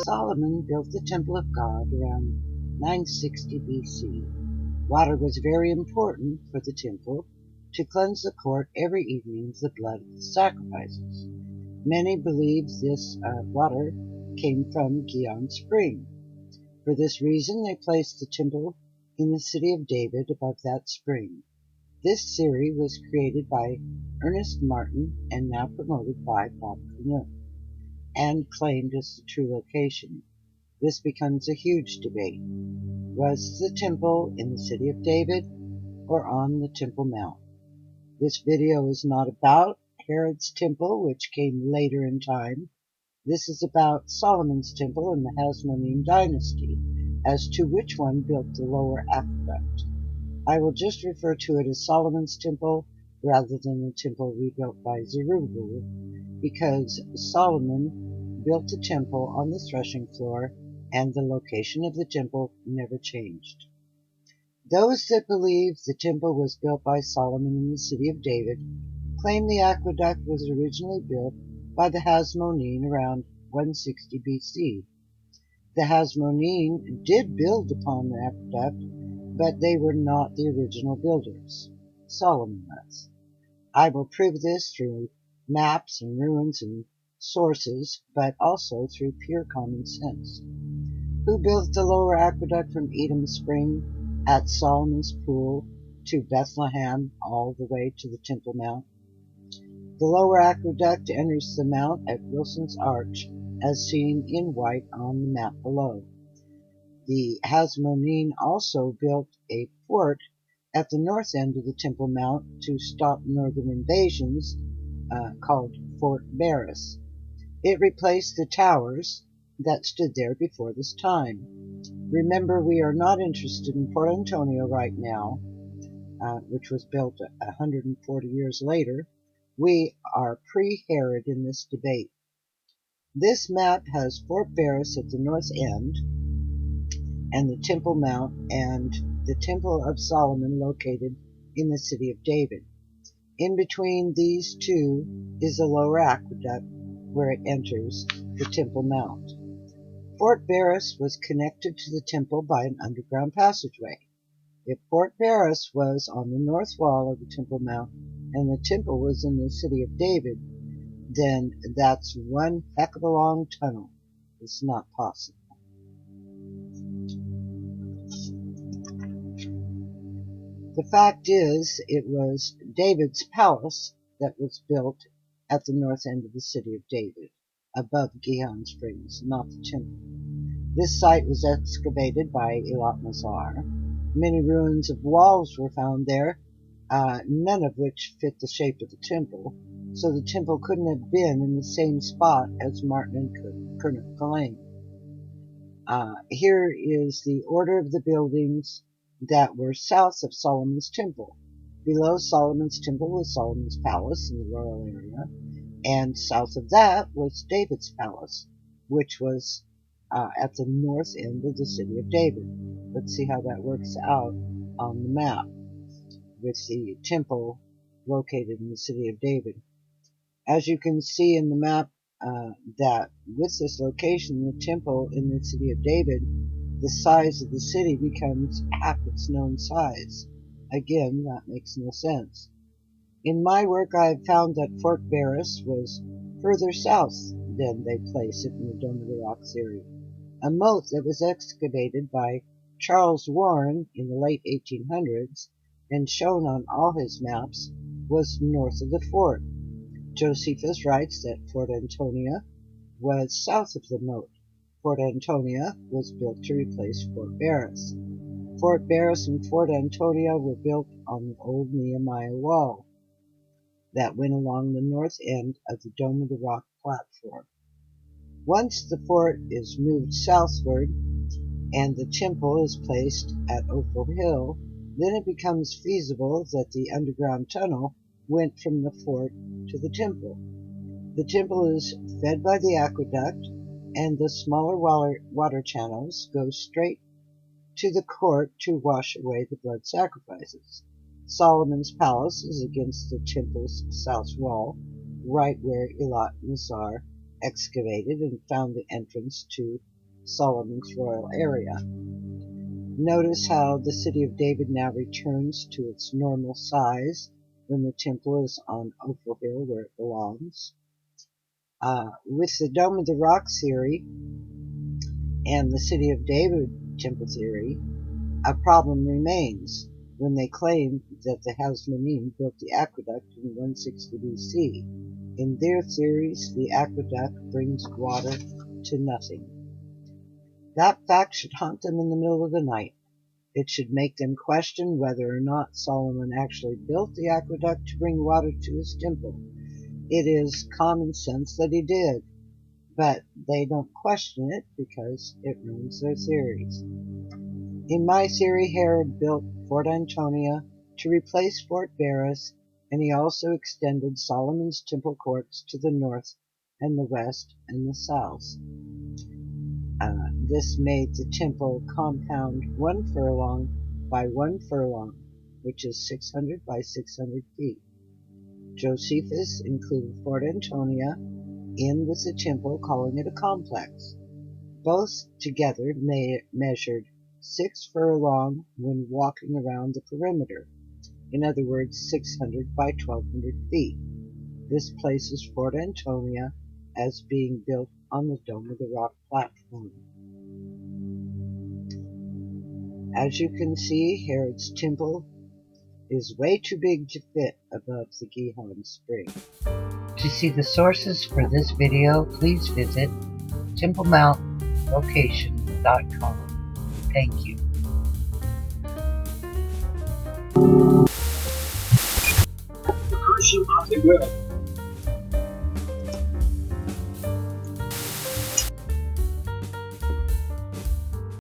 Solomon built the temple of God around 960 BC. Water was very important for the temple to cleanse the court every evening of the blood of the sacrifices. Many believe this water came from Gihon Spring. For this reason, they placed the temple in the city of David above that spring. This series was created by Ernest Martin and now promoted by Bob Canuck, and claimed as the true location. This becomes a huge debate. Was the temple in the city of David or on the Temple Mount? This video is not about Herod's temple, which came later in time. This is about Solomon's temple in the Hasmonean dynasty, as to which one built the lower aqueduct. I will just refer to it as Solomon's temple rather than the temple rebuilt by Zerubbabel, because Solomon built the temple on the threshing floor and the location of the temple never changed. Those that believe the temple was built by Solomon in the city of David claim the aqueduct was originally built by the Hasmonean around 160 BC. The Hasmonean did build upon the aqueduct, but they were not the original builders. Solomon was. I will prove this through maps and ruins and sources, but also through pure common sense. Who built the lower aqueduct from Etam Spring at Solomon's Pool to Bethlehem all the way to the Temple Mount? The lower aqueduct enters the mount at Wilson's Arch, as seen in white on the map below. The Hasmonean also built a fort at the north end of the Temple Mount to stop northern invasions, called Fort Barras. It replaced the towers that stood there before this time. Remember, we are not interested in Fort Antonio right now, which was built 140 years later. We are pre-Herod in this debate. This map has Fort Barras at the north end, and the Temple Mount and the Temple of Solomon located in the city of David. In between these two is the lower aqueduct where it enters the Temple Mount. Fort Barras was connected to the temple by an underground passageway. If Fort Barras was on the north wall of the Temple Mount and the temple was in the city of David, then that's one heck of a long tunnel. It's not possible. The fact is, it was David's palace that was built at the north end of the city of David, above Gihon Springs, not the temple. This site was excavated by Elam. Many ruins of walls were found there, none of which fit the shape of the temple, so the temple couldn't have been in the same spot as Martin and Canuck claim. Here is the order of the buildings that were south of Solomon's temple. Below Solomon's temple was Solomon's palace in the royal area, and south of that was David's palace, which was at the north end of the city of David. Let's see how that works out on the map with the temple located in the city of David. As you can see in the map, that with this location, the temple in the city of David, the size of the city becomes half its known size. Again, that makes no sense. In my work, I have found that Fort Barras was further south than they place it in the Dome of the Rocks area. A moat that was excavated by Charles Warren in the late 1800s and shown on all his maps was north of the fort. Josephus writes that Fort Antonia was south of the moat. Fort Antonia was built to replace Fort Barras. Fort Barras and Fort Antonia were built on the old Nehemiah wall that went along the north end of the Dome of the Rock platform. Once the fort is moved southward and the temple is placed at Ophel Hill, then it becomes feasible that the underground tunnel went from the fort to the temple. The temple is fed by the aqueduct, and the smaller water channels go straight to the court to wash away the blood sacrifices. Solomon's palace is against the temple's south wall, right where Elam excavated and found the entrance to Solomon's royal area. Notice how the city of David now returns to its normal size when the temple is on Ophel Hill where it belongs. With the Dome of the Rock theory and the city of David temple theory, a problem remains when they claim that the Hasmonean built the aqueduct in 160 BC. In their theories, the aqueduct brings water to nothing. That fact should haunt them in the middle of the night. It should make them question whether or not Solomon actually built the aqueduct to bring water to his temple. It is common sense that he did, but they don't question it because it ruins their theories. In my theory, Herod built Fort Antonia to replace Fort Varus, and he also extended Solomon's temple courts to the north and the west and the south. This made the temple compound 1 furlong by 1 furlong, which is 600 by 600 feet. Josephus included Fort Antonia in with the temple, calling it a complex. Both together measured 6 furlong when walking around the perimeter. In other words, 600 by 1200 feet. This places Fort Antonia as being built on the Dome of the Rock platform. As you can see, Herod's temple is way too big to fit above the Gihon Spring. To see the sources for this video, please visit TempleMountLocation.com. Thank you. The Crucial on the Grill.